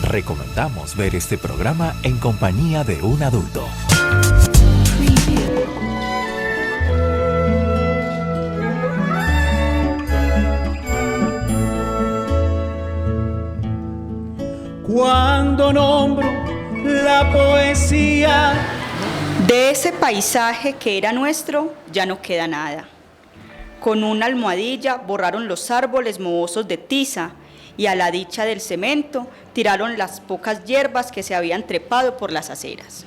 Recomendamos ver este programa en compañía de un adulto. Cuando nombro la poesía, de ese paisaje que era nuestro, ya no queda nada. Con una almohadilla borraron los árboles mohosos de tiza y a la dicha del cemento tiraron las pocas hierbas que se habían trepado por las aceras.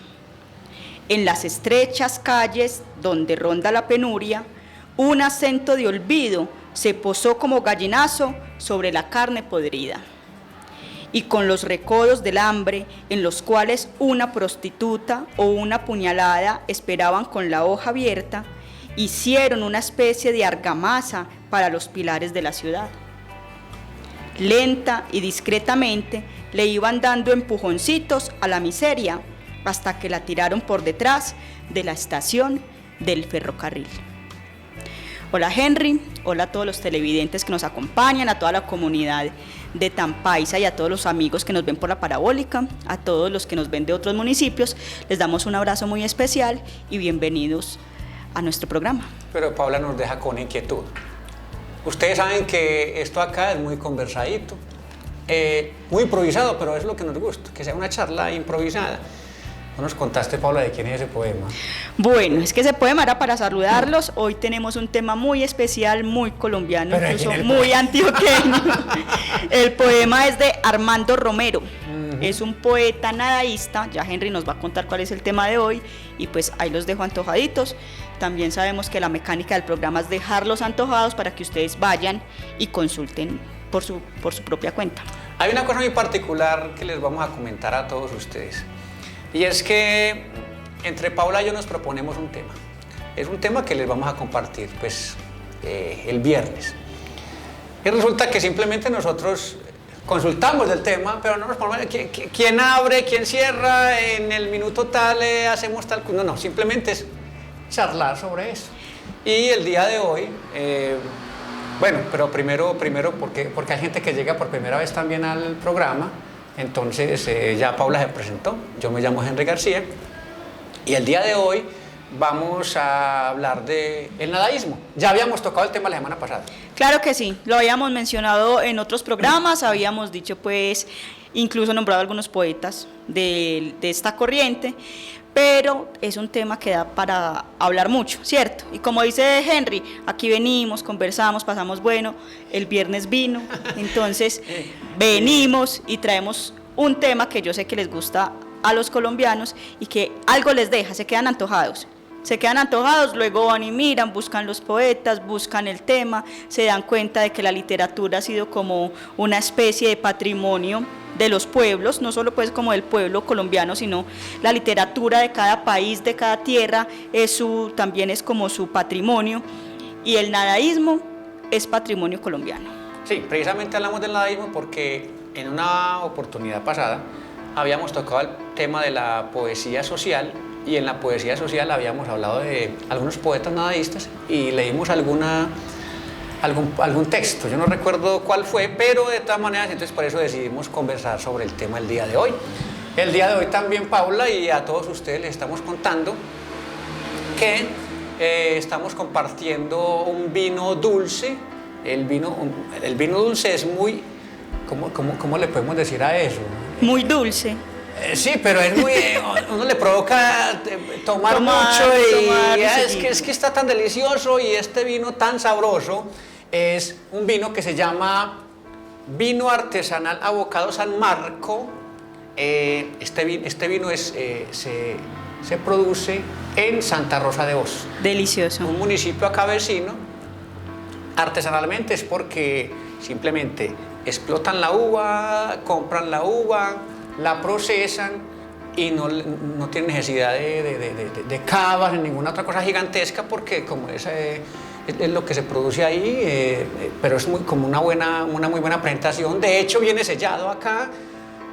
En las estrechas calles donde ronda la penuria, un acento de olvido se posó como gallinazo sobre la carne podrida. Y con los recodos del hambre, en los cuales una prostituta o una puñalada esperaban con la hoja abierta, hicieron una especie de argamasa para los pilares de la ciudad. Lenta y discretamente le iban dando empujoncitos a la miseria hasta que la tiraron por detrás de la estación del ferrocarril. Hola Henry, hola a todos los televidentes que nos acompañan, a toda la comunidad de Tampaisa y a todos los amigos que nos ven por la parabólica, a todos los que nos ven de otros municipios, les damos un abrazo muy especial y bienvenidos a nuestro programa. Pero Paula nos deja con inquietud. Ustedes saben que esto acá es muy conversadito, muy improvisado, pero es lo que nos gusta, que sea una charla improvisada. ¿No nos contaste, Paula, de quién es ese poema? Bueno, es que ese poema era para saludarlos. Hoy tenemos un tema muy especial, muy colombiano, pero incluso muy antioqueño. El poema es de Armando Romero. Es un poeta nadaísta. Ya Henry nos va a contar cuál es el tema de hoy. Y pues ahí los dejo antojaditos. También sabemos que la mecánica del programa es dejarlos antojados para que ustedes vayan y consulten por su propia cuenta. Hay una cosa muy particular que les vamos a comentar a todos ustedes. Y es que entre Paula y yo nos proponemos un tema. Es un tema que les vamos a compartir pues, el viernes. Y resulta que simplemente nosotros consultamos del tema, pero no nos ponemos quién abre, quién cierra, en el minuto tal hacemos tal cosa. No, simplemente es charlar sobre eso. Y el día de hoy, bueno, pero primero porque hay gente que llega por primera vez también al programa. Entonces ya Paula se presentó, yo me llamo Henry García y el día de hoy vamos a hablar del nadaísmo. Ya habíamos tocado el tema la semana pasada. Claro que sí, lo habíamos mencionado en otros programas, habíamos dicho pues, incluso nombrado algunos poetas de esta corriente, pero es un tema que da para hablar mucho, ¿cierto? Y como dice Henry, aquí venimos, conversamos, pasamos bueno, el viernes vino, entonces venimos y traemos un tema que yo sé que les gusta a los colombianos y que algo les deja, se quedan antojados, luego van y miran, buscan los poetas, buscan el tema, se dan cuenta de que la literatura ha sido como una especie de patrimonio de los pueblos, no solo pues como del pueblo colombiano, sino la literatura de cada país, de cada tierra, también es como su patrimonio, y el nadaísmo es patrimonio colombiano. Sí, precisamente hablamos del nadaísmo porque en una oportunidad pasada habíamos tocado el tema de la poesía social, y en la poesía social habíamos hablado de algunos poetas nadaístas y leímos algún texto, yo no recuerdo cuál fue, pero de todas maneras, entonces por eso decidimos conversar sobre el tema el día de hoy. El día de hoy también, Paula, y a todos ustedes les estamos contando que estamos compartiendo un vino dulce. El vino dulce es muy, ¿cómo le podemos decir a eso? Muy dulce. Sí, pero es muy, uno le provoca tomar mucho y es que está tan delicioso, y este vino tan sabroso es un vino que se llama Vino Artesanal Abocado San Marco. Este vino se produce en Santa Rosa de Osos. Delicioso. Un municipio acá vecino. Artesanalmente es porque simplemente explotan la uva, compran la uva, la procesan y no tienen necesidad de cavas ni ninguna otra cosa gigantesca, porque como es lo que se produce ahí, pero es como una muy buena presentación. De hecho viene sellado acá,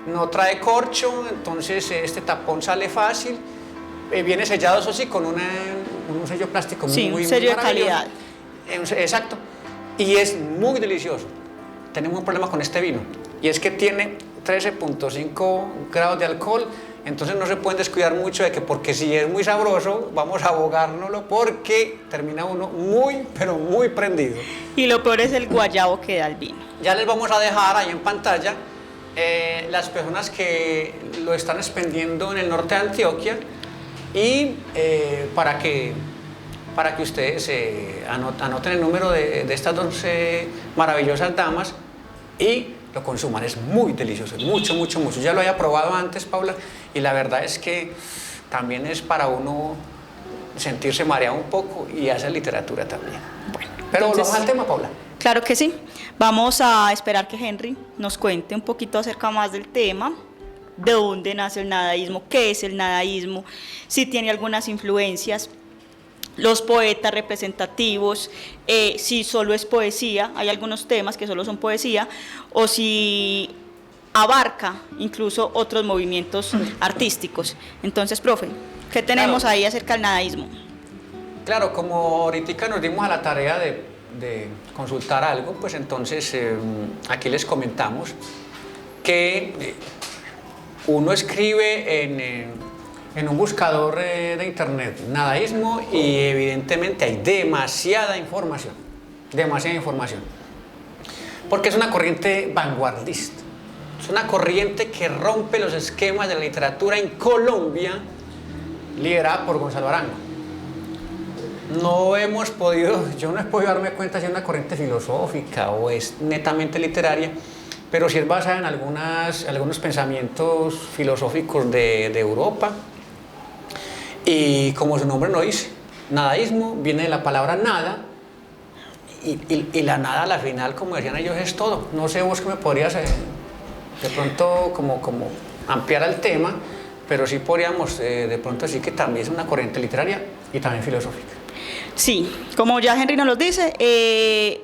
no trae corcho, entonces este tapón sale fácil, viene sellado, eso sí, con un sello plástico un sello de calidad. Exacto, y es muy delicioso. Tenemos un problema con este vino, y es que tiene 13.5 grados de alcohol, entonces no se pueden descuidar mucho de que porque si es muy sabroso, vamos a abogárnoslo porque termina uno muy, pero muy prendido. Y lo peor es el guayabo que da el vino. Ya les vamos a dejar ahí en pantalla las personas que lo están expendiendo en el norte de Antioquia y para que ustedes anoten el número de estas dos maravillosas damas y lo consuman. Es muy delicioso, mucho, mucho, mucho. Ya lo había probado antes, Paula, y la verdad es que también es para uno sentirse mareado un poco y hacer literatura también. Bueno, pero entonces, vamos al tema, Paula. Claro que sí. Vamos a esperar que Henry nos cuente un poquito acerca más del tema, de dónde nace el nadaísmo, qué es el nadaísmo, si tiene algunas influencias, los poetas representativos, si solo es poesía, hay algunos temas que solo son poesía, o si abarca incluso otros movimientos artísticos. Entonces, profe, ¿qué tenemos ahí acerca del nadaísmo? Claro, como ahorita nos dimos a la tarea de consultar algo, pues entonces aquí les comentamos que uno escribe en un buscador de internet nadaísmo y evidentemente hay demasiada información, porque es una corriente vanguardista, es una corriente que rompe los esquemas de la literatura en Colombia, liderada por Gonzalo Arango. Yo no he podido darme cuenta si es una corriente filosófica o es netamente literaria, pero sí es basada en algunos pensamientos filosóficos de Europa. Y como su nombre lo dice, nadaísmo viene de la palabra nada, y la nada a la final, como decían ellos, es todo. No sé vos qué me podrías de pronto como ampliar el tema, pero sí podríamos de pronto decir que también es una corriente literaria y también filosófica. Sí, como ya Henry nos lo dice,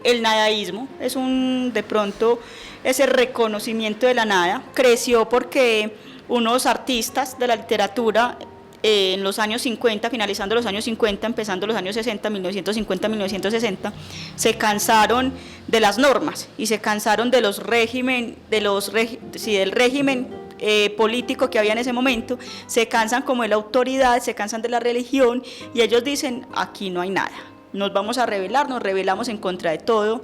el nadaísmo es de pronto ese reconocimiento de la nada. Creció porque unos artistas de la literatura en los años 50, finalizando los años 50, empezando los años 60, 1950-1960, se cansaron de las normas y se cansaron de del régimen político que había en ese momento, se cansan como de la autoridad, se cansan de la religión y ellos dicen, aquí no hay nada, nos vamos a rebelar, nos rebelamos en contra de todo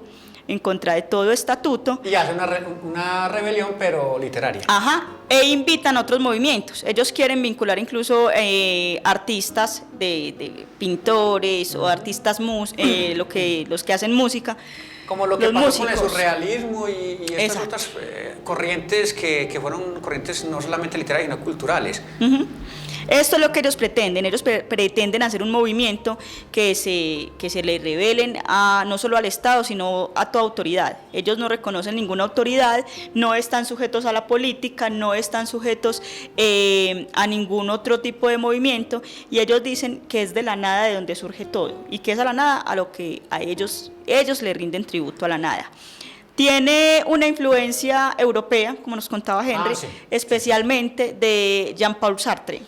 estatuto. Y hacen una rebelión, pero literaria. Ajá, e invitan a otros movimientos. Ellos quieren vincular incluso artistas de pintores o artistas los que hacen música. Como lo que pasó con el surrealismo y estas otras corrientes que fueron corrientes no solamente literarias, sino culturales. Uh-huh. Esto es lo que ellos pretenden. Ellos pretenden hacer un movimiento que se le rebelen no solo al Estado, sino a toda autoridad. Ellos no reconocen ninguna autoridad, no están sujetos a la política, no están sujetos a ningún otro tipo de movimiento, y ellos dicen que es de la nada de donde surge todo, y que es a la nada a lo que a ellos le rinden tributo, a la nada. Tiene una influencia europea, como nos contaba Henry, sí, especialmente de Jean-Paul Sartre.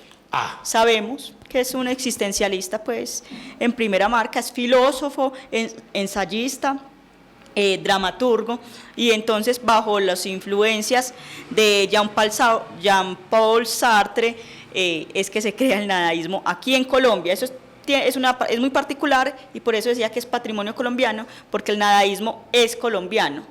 Sabemos que es un existencialista, pues, en primera marca, es filósofo, ensayista, dramaturgo, y entonces bajo las influencias de Jean-Paul Sartre es que se crea el nadaísmo aquí en Colombia. Eso es muy particular y por eso decía que es patrimonio colombiano, porque el nadaísmo es colombiano.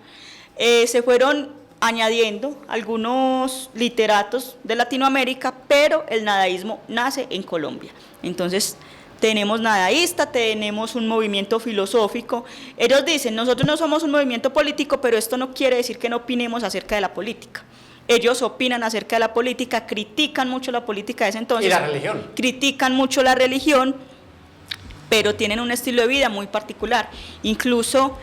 Se fueron añadiendo algunos literatos de Latinoamérica, pero el nadaísmo nace en Colombia. Entonces tenemos nadaísta, tenemos un movimiento filosófico. Ellos dicen, nosotros no somos un movimiento político, pero esto no quiere decir que no opinemos acerca de la política. Ellos opinan acerca de la política, critican mucho la política de ese entonces. Y la religión. Critican mucho la religión, pero tienen un estilo de vida muy particular. Incluso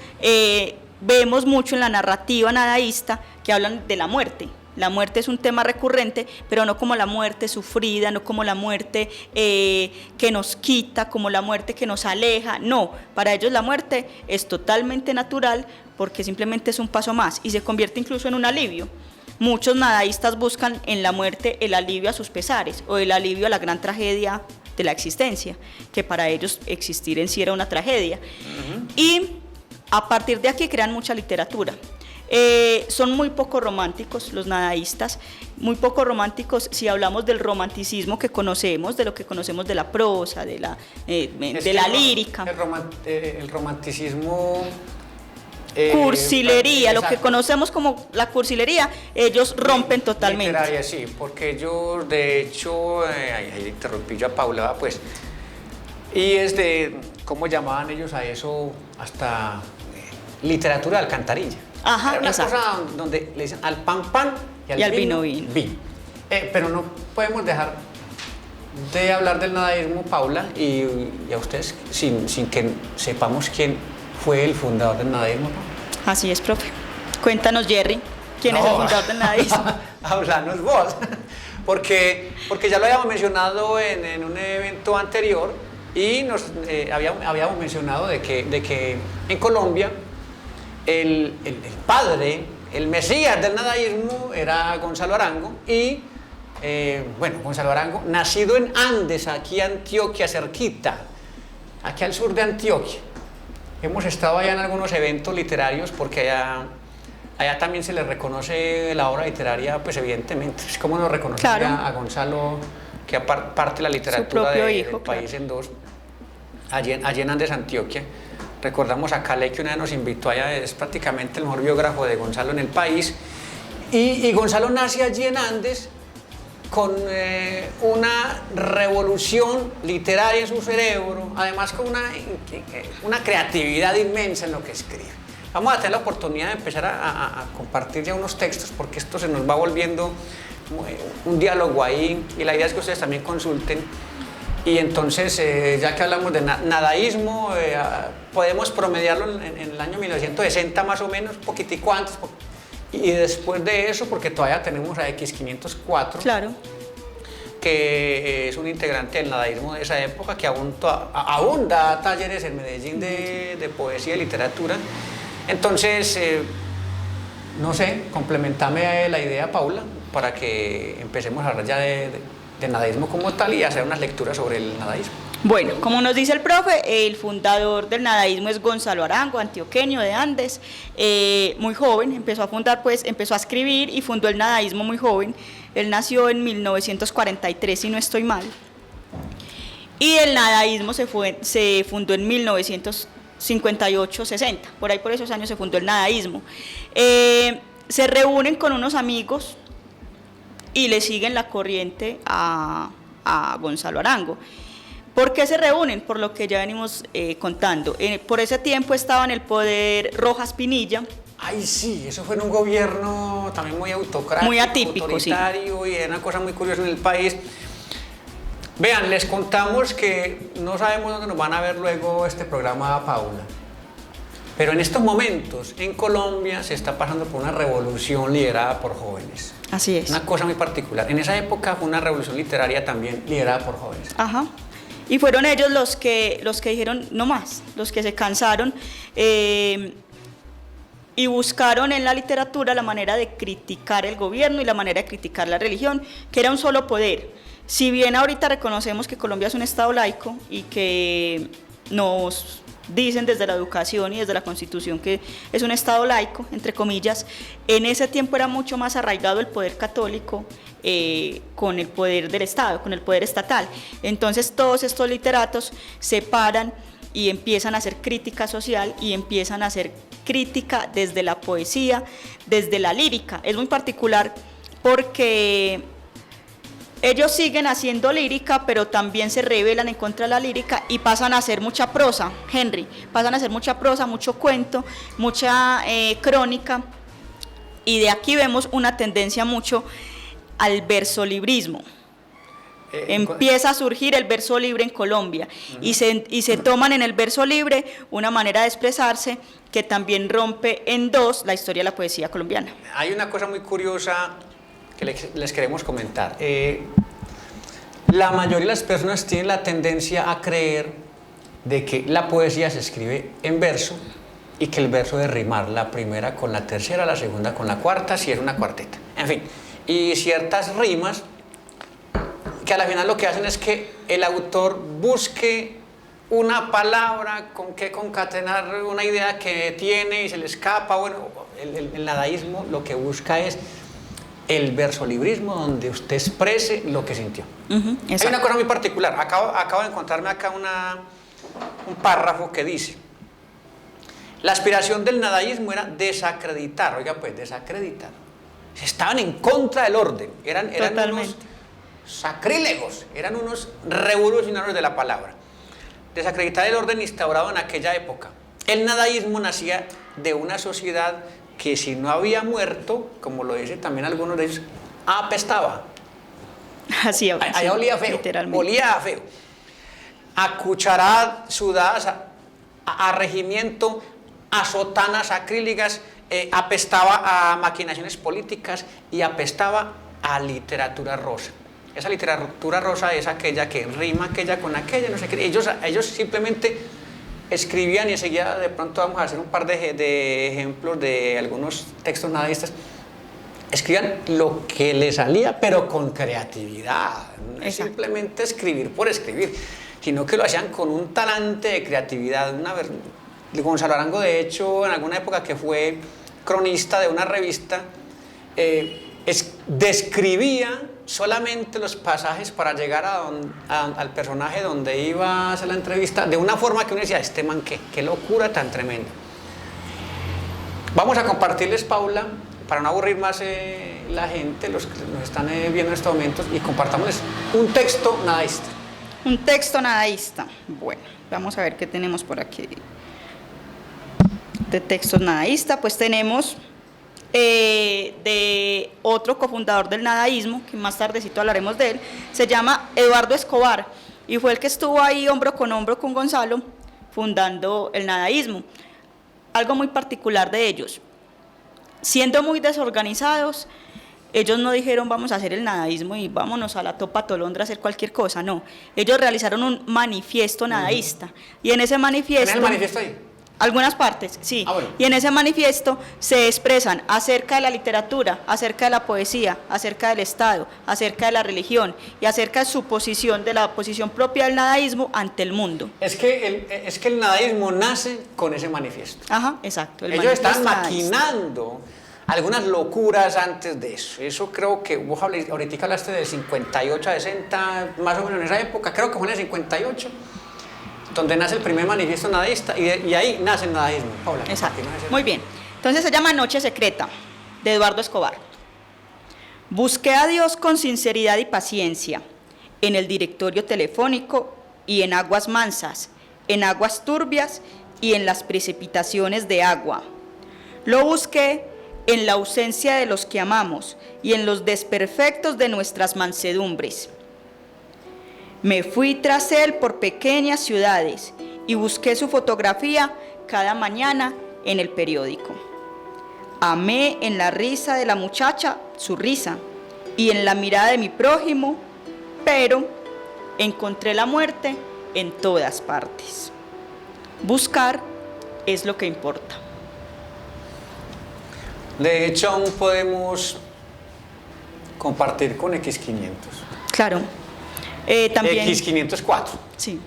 vemos mucho en la narrativa nadaísta que hablan de la muerte. La muerte es un tema recurrente, pero no como la muerte sufrida, no como la muerte que nos quita, como la muerte que nos aleja. No, para ellos la muerte es totalmente natural, porque simplemente es un paso más y se convierte incluso en un alivio. Muchos nadaístas buscan en la muerte el alivio a sus pesares o el alivio a la gran tragedia de la existencia, que para ellos existir en sí era una tragedia. Uh-huh. Y a partir de aquí crean mucha literatura. Son muy poco románticos los nadaístas, muy poco románticos si hablamos del romanticismo que conocemos, de lo que conocemos de la prosa, de la lírica. El romanticismo... cursilería, exacto. Lo que conocemos como la cursilería, ellos rompen totalmente. Literaria, sí, porque ellos, de hecho, ahí interrumpí yo a Paula, pues, y es de, ¿cómo llamaban ellos a eso? Hasta literatura de alcantarilla. Ajá, era una exacto. cosa donde le dicen al pan pan y al vino. Pero no podemos dejar de hablar del nadaísmo, Paula, y a ustedes, sin que sepamos quién fue el fundador del nadaísmo. Así es, profe. Cuéntanos, Jerry, ¿quién es el fundador del nadaísmo? Hablanos vos, porque ya lo habíamos mencionado en un evento anterior y habíamos mencionado de que en Colombia el padre, el mesías del nadaísmo era Gonzalo Arango y, Gonzalo Arango, nacido en Andes, aquí Antioquia, cerquita, aquí al sur de Antioquia. Hemos estado allá en algunos eventos literarios porque allá también se le reconoce la obra literaria, pues evidentemente, es como nos reconoce a Gonzalo, que parte la literatura del país en dos, allí en Andes, Antioquia. Recordamos a Calé, que una vez nos invitó allá, es prácticamente el mejor biógrafo de Gonzalo en el país, y Gonzalo nace allí en Andes con una revolución literaria en su cerebro, además con una creatividad inmensa en lo que escribe. Vamos a tener la oportunidad de empezar a compartir ya unos textos, porque esto se nos va volviendo un diálogo ahí, y la idea es que ustedes también consulten. Y entonces, ya que hablamos de nadaísmo, podemos promediarlo en el año 1960 más o menos, un poquitico antes, y después de eso, porque todavía tenemos a X504, claro, que es un integrante del nadaísmo de esa época, que aún da talleres en Medellín de poesía y literatura. Entonces, no sé, complementame la idea, Paula, para que empecemos a hablar ya de nadaísmo como tal y hacer unas lecturas sobre el nadaísmo. Bueno, como nos dice el profe, el fundador del nadaísmo es Gonzalo Arango, antioqueño de Andes, muy joven, empezó a escribir y fundó el nadaísmo muy joven. Él nació en 1943, si no estoy mal, y el nadaísmo se fundó en 1958-60, por esos años se fundó el nadaísmo. Se reúnen con unos amigos y le siguen la corriente a Gonzalo Arango. ¿Por qué se reúnen? Por lo que ya venimos contando. Por ese tiempo estaba en el poder Rojas Pinilla. Ay, sí, eso fue en un gobierno también muy autocrático, muy atípico, autoritario, sí. Y era una cosa muy curiosa en el país. Vean, les contamos que no sabemos dónde nos van a ver luego este programa, Paula. Pero en estos momentos, en Colombia, se está pasando por una revolución liderada por jóvenes. Así es. Una cosa muy particular. En esa época fue una revolución literaria también liderada por jóvenes. Ajá. Y fueron ellos los que dijeron no más, los que se cansaron y buscaron en la literatura la manera de criticar el gobierno y la manera de criticar la religión, que era un solo poder. Si bien ahorita reconocemos que Colombia es un estado laico y que nos dicen desde la educación y desde la Constitución que es un estado laico, entre comillas, en ese tiempo era mucho más arraigado el poder católico con el poder del Estado, con el poder estatal. Entonces todos estos literatos se paran y empiezan a hacer crítica social y empiezan a hacer crítica desde la poesía, desde la lírica. Es muy particular porque ellos siguen haciendo lírica, pero también se rebelan en contra de la lírica y pasan a hacer mucha prosa, Henry, pasan a hacer mucha prosa, mucho cuento, mucha crónica, y de aquí vemos una tendencia mucho al versolibrismo. Empieza a surgir el verso libre en Colombia, y se toman en el verso libre una manera de expresarse que también rompe en dos la historia de la poesía colombiana. Hay una cosa muy curiosa que les queremos comentar. La mayoría de las personas tienen la tendencia a creer de que la poesía se escribe en verso y que el verso debe rimar la primera con la tercera, la segunda con la cuarta, si es una cuarteta. En fin, y ciertas rimas que a la final lo que hacen es que el autor busque una palabra con que concatenar una idea que tiene y se le escapa. Bueno, el nadaísmo lo que busca es el versolibrismo, donde usted exprese lo que sintió. Hay una cosa muy particular. Acabo de encontrarme acá un párrafo que dice: la aspiración del nadaísmo era desacreditar, oiga pues, desacreditar. Estaban en contra del orden, eran unos sacrílegos, eran unos revolucionarios de la palabra. Desacreditar el orden instaurado en aquella época. El nadaísmo nacía de una sociedad que, si no había muerto, como lo dicen también algunos de ellos, apestaba. Así, allá olía feo, literalmente. olía feo. A cucharadas sudadas, a regimiento, a sotanas acrílicas, apestaba a maquinaciones políticas y apestaba a literatura rosa. Esa literatura rosa es aquella que rima aquella con aquella, no sé qué. Ellos simplemente escribían, y enseguida de pronto vamos a hacer un par de ejemplos de algunos textos nadaístas. Escribían lo que les salía, pero con creatividad. No es simplemente escribir por escribir, sino que lo hacían con un talante de creatividad. Gonzalo Arango, de hecho, en alguna época que fue cronista de una revista, describía solamente los pasajes para llegar al personaje donde iba a hacer la entrevista, de una forma que uno decía: este man, qué locura tan tremenda. Vamos a compartirles, Paula, para no aburrir más la gente, los que nos están viendo en estos momentos, y compartámosles un texto nadaísta. Un texto nadaísta. Bueno, vamos a ver qué tenemos por aquí. De textos nadaísta, pues tenemos de otro cofundador del nadaísmo, que más tardecito hablaremos de él, se llama Eduardo Escobar, y fue el que estuvo ahí hombro con Gonzalo fundando el nadaísmo. Algo muy particular de ellos: siendo muy desorganizados, ellos no dijeron vamos a hacer el nadaísmo y vámonos a la Topa Tolondra a hacer cualquier cosa, no. Ellos realizaron un manifiesto nadaísta, y en ese manifiesto... ¿Tenés el manifiesto ahí? Algunas partes, sí. Bueno. Y en ese manifiesto se expresan acerca de la literatura, acerca de la poesía, acerca del Estado, acerca de la religión y acerca de su posición, de la posición propia del nadaísmo ante el mundo. Es que el nadaísmo nace con ese manifiesto. Ajá, exacto. Ellos estaban maquinando algunas locuras antes de eso. Eso creo que vos ahorita hablaste del 58 a 60, más o menos en esa época, creo que fue en el 58. Donde nace el primer manifiesto nadaísta, y ahí nace el nadaísmo. Paula, exacto. Muy bien. Entonces se llama Noche Secreta, de Eduardo Escobar. Busqué a Dios con sinceridad y paciencia, en el directorio telefónico y en aguas mansas, en aguas turbias y en las precipitaciones de agua. Lo busqué en la ausencia de los que amamos y en los desperfectos de nuestras mansedumbres. Me fui tras él por pequeñas ciudades y busqué su fotografía cada mañana en el periódico. Amé en la risa de la muchacha su risa y en la mirada de mi prójimo, pero encontré la muerte en todas partes. Buscar es lo que importa. De hecho, aún podemos compartir con X500. Claro. También, X504. Sí.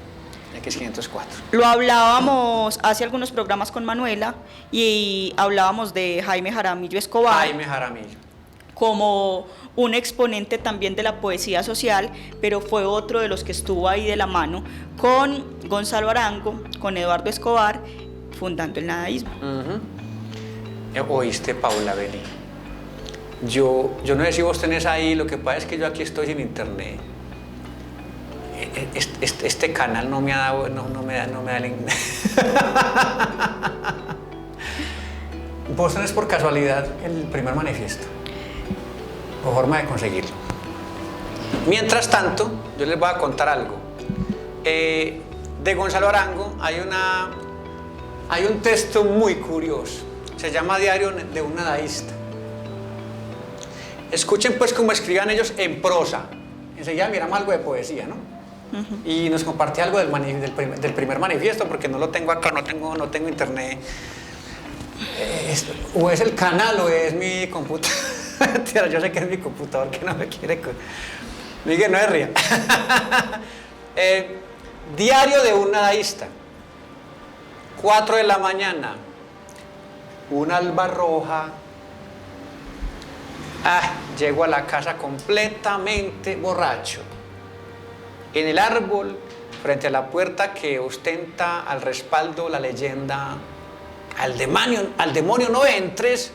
X504. Lo hablábamos hace algunos programas con Manuela y hablábamos de Jaime Jaramillo Escobar. Jaime Jaramillo. Como un exponente también de la poesía social, pero fue otro de los que estuvo ahí de la mano con Gonzalo Arango, con Eduardo Escobar, fundando el nadaísmo. ¿Oíste, Paula Beni? Yo no sé si vos tenés ahí, lo que pasa es que yo aquí estoy sin internet. Este canal no me ha dado, no me da el... Vos tenés por casualidad el primer manifiesto, o forma de conseguirlo. Mientras tanto, yo les voy a contar algo. De Gonzalo Arango hay un texto muy curioso, se llama Diario de un nadaísta. Escuchen pues cómo escriban ellos en prosa. Enseguida miramos algo de poesía, ¿no? Y nos compartí algo del primer manifiesto, porque no lo tengo acá, no tengo internet. O es el canal o es mi computador. Yo sé que es mi computador que no me quiere. Miguel, no es ría. Diario de un nadaísta. 4 de la mañana. Una alba roja. Llego a la casa completamente borracho. En el árbol, frente a la puerta que ostenta al respaldo la leyenda al demonio no entres,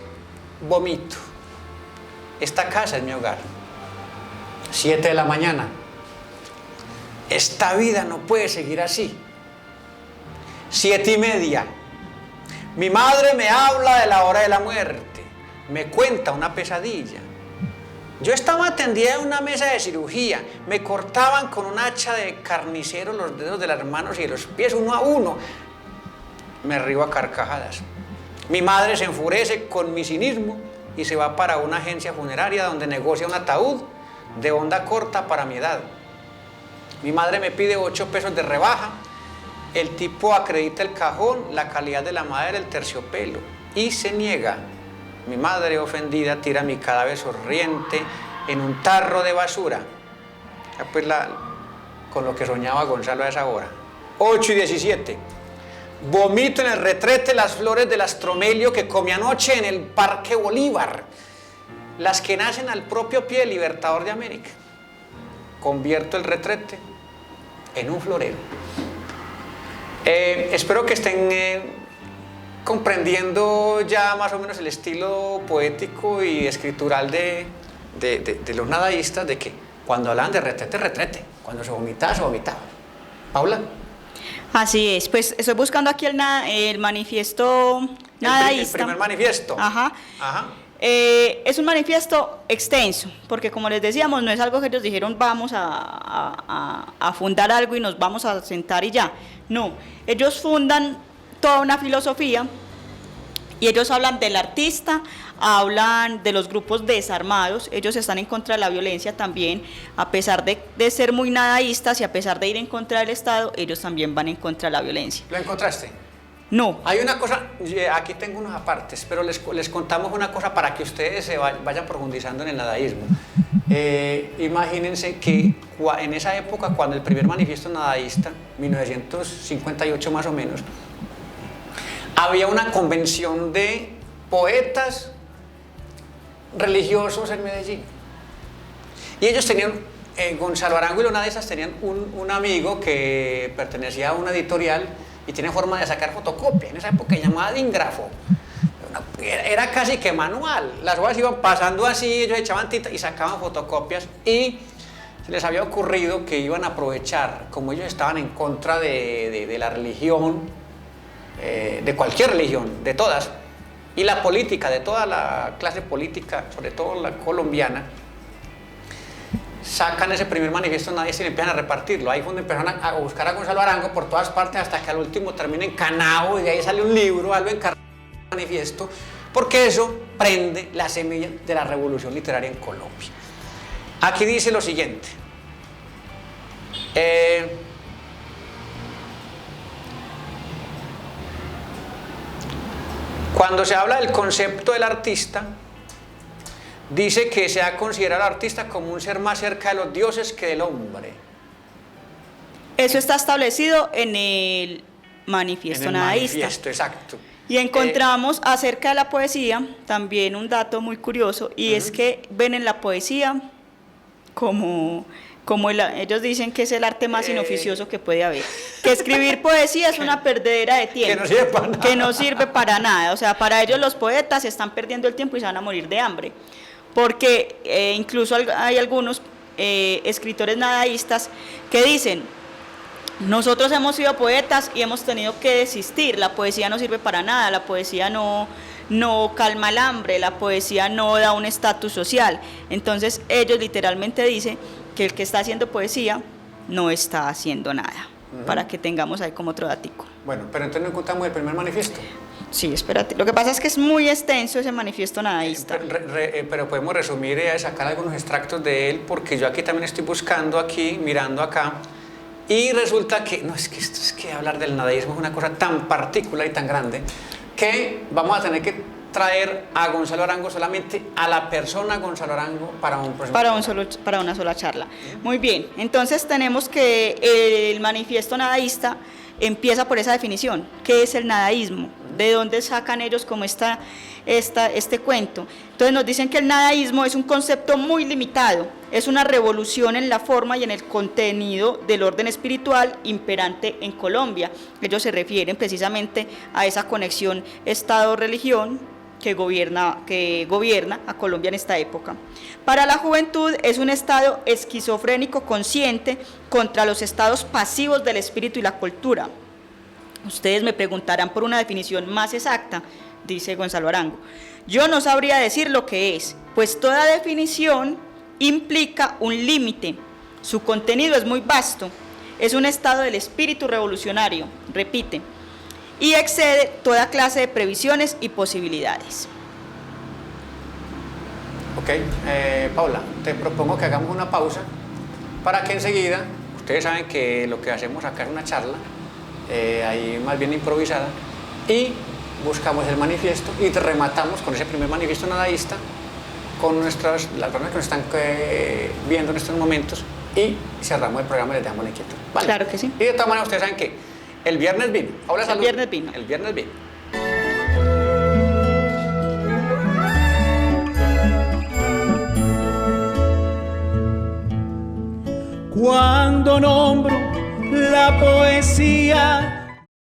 vomito. Esta casa es mi hogar. 7 de la mañana. Esta vida no puede seguir así. 7:30. Mi madre me habla de la hora de la muerte. Me cuenta una pesadilla. Yo estaba atendida en una mesa de cirugía. Me cortaban con un hacha de carnicero los dedos de las manos y de los pies uno a uno. Me río a carcajadas. Mi madre se enfurece con mi cinismo y se va para una agencia funeraria donde negocia un ataúd de onda corta para mi edad. Mi madre me pide 8 pesos de rebaja. El tipo acredita el cajón, la calidad de la madera, el terciopelo y se niega. Mi madre, ofendida, tira mi cadáver sonriente en un tarro de basura. Pues con lo que soñaba Gonzalo a esa hora. 8:17. Vomito en el retrete las flores del astromelio que comí anoche en el Parque Bolívar. Las que nacen al propio pie del Libertador de América. Convierto el retrete en un florero. Espero que estén comprendiendo ya más o menos el estilo poético y escritural de los nadaístas, de que cuando hablan de retrete, retrete, cuando se vomitaba, se vomitaba. Paula. Así es, pues estoy buscando aquí el manifiesto nadaísta. El primer manifiesto. Ajá. Es un manifiesto extenso, porque como les decíamos, no es algo que ellos dijeron vamos a fundar algo y nos vamos a sentar y ya. No, ellos fundan toda una filosofía y ellos hablan del artista, hablan de los grupos desarmados. Ellos están en contra de la violencia también, a pesar de ser muy nadaístas y a pesar de ir en contra del Estado, ellos también van en contra de la violencia. ¿Lo encontraste? No. Hay una cosa, aquí tengo unos apartes, pero les contamos una cosa para que ustedes se vayan profundizando en el nadaísmo. Imagínense que en esa época, cuando el primer manifiesto nadaísta, 1958 más o menos, había una convención de poetas religiosos en Medellín. Y ellos tenían, Gonzalo Arango y los nadaístas tenían un amigo que pertenecía a una editorial y tiene forma de sacar fotocopia. En esa época llamada Dingrafo. Era casi que manual. Las hojas iban pasando así, ellos echaban tinta y sacaban fotocopias y se les había ocurrido que iban a aprovechar, como ellos estaban en contra de la religión, de cualquier religión, de todas, y la política, de toda la clase política, sobre todo la colombiana, sacan ese primer manifiesto nadaísta y empiezan a repartirlo. Ahí fue donde empezaron a buscar a Gonzalo Arango por todas partes hasta que al último termina en Canao y de ahí sale un libro, algo encarnado manifiesto, porque eso prende la semilla de la revolución literaria en Colombia. Aquí dice lo siguiente. Cuando se habla del concepto del artista, dice que se ha considerado al artista como un ser más cerca de los dioses que del hombre. Eso está establecido en el manifiesto nadaísta. Manifiesto, exacto. Y encontramos acerca de la poesía también un dato muy curioso, y es que ven en la poesía como ellos dicen que es el arte más inoficioso que puede haber, que escribir poesía es una perdedera de tiempo, que no sirve para nada. O sea, para ellos los poetas están perdiendo el tiempo y se van a morir de hambre, porque incluso hay algunos escritores nadaístas que dicen: nosotros hemos sido poetas y hemos tenido que desistir, la poesía no sirve para nada, la poesía no calma el hambre, la poesía no da un estatus social. Entonces ellos literalmente dicen que el que está haciendo poesía no está haciendo nada, para que tengamos ahí como otro datico. Bueno, pero entonces no encontramos el primer manifiesto. Sí, espérate, lo que pasa es que es muy extenso ese manifiesto nadaísta. Pero podemos resumir y sacar algunos extractos de él, porque yo aquí también estoy buscando aquí, mirando acá, y resulta que, no, es que hablar del nadaísmo es una cosa tan particular y tan grande, que vamos a tener que traer a Gonzalo Arango, solamente a la persona Gonzalo Arango para un próximo para una sola charla. Muy bien, entonces tenemos que el manifiesto nadaísta empieza por esa definición. ¿Qué es el nadaísmo? ¿De dónde sacan ellos como este cuento? Entonces nos dicen que el nadaísmo es un concepto muy limitado, es una revolución en la forma y en el contenido del orden espiritual imperante en Colombia. Ellos se refieren precisamente a esa conexión Estado-religión que gobierna a Colombia en esta época. Para la juventud es un estado esquizofrénico consciente contra los estados pasivos del espíritu y la cultura. Ustedes me preguntarán por una definición más exacta, dice Gonzalo Arango. Yo no sabría decir lo que es, pues toda definición implica un límite. Su contenido es muy vasto, es un estado del espíritu revolucionario, repite, y excede toda clase de previsiones y posibilidades. Ok, Paula, te propongo que hagamos una pausa para que enseguida, ustedes saben que lo que hacemos acá es una charla, ahí más bien improvisada, y buscamos el manifiesto y rematamos con ese primer manifiesto nadaísta con las personas que nos están viendo en estos momentos, y cerramos el programa y les dejamos la inquietud. ¿Vale? Claro que sí. Y de todas maneras ustedes saben que el viernes vino. Ahora El viernes vino. El viernes vino. Cuando nombro la poesía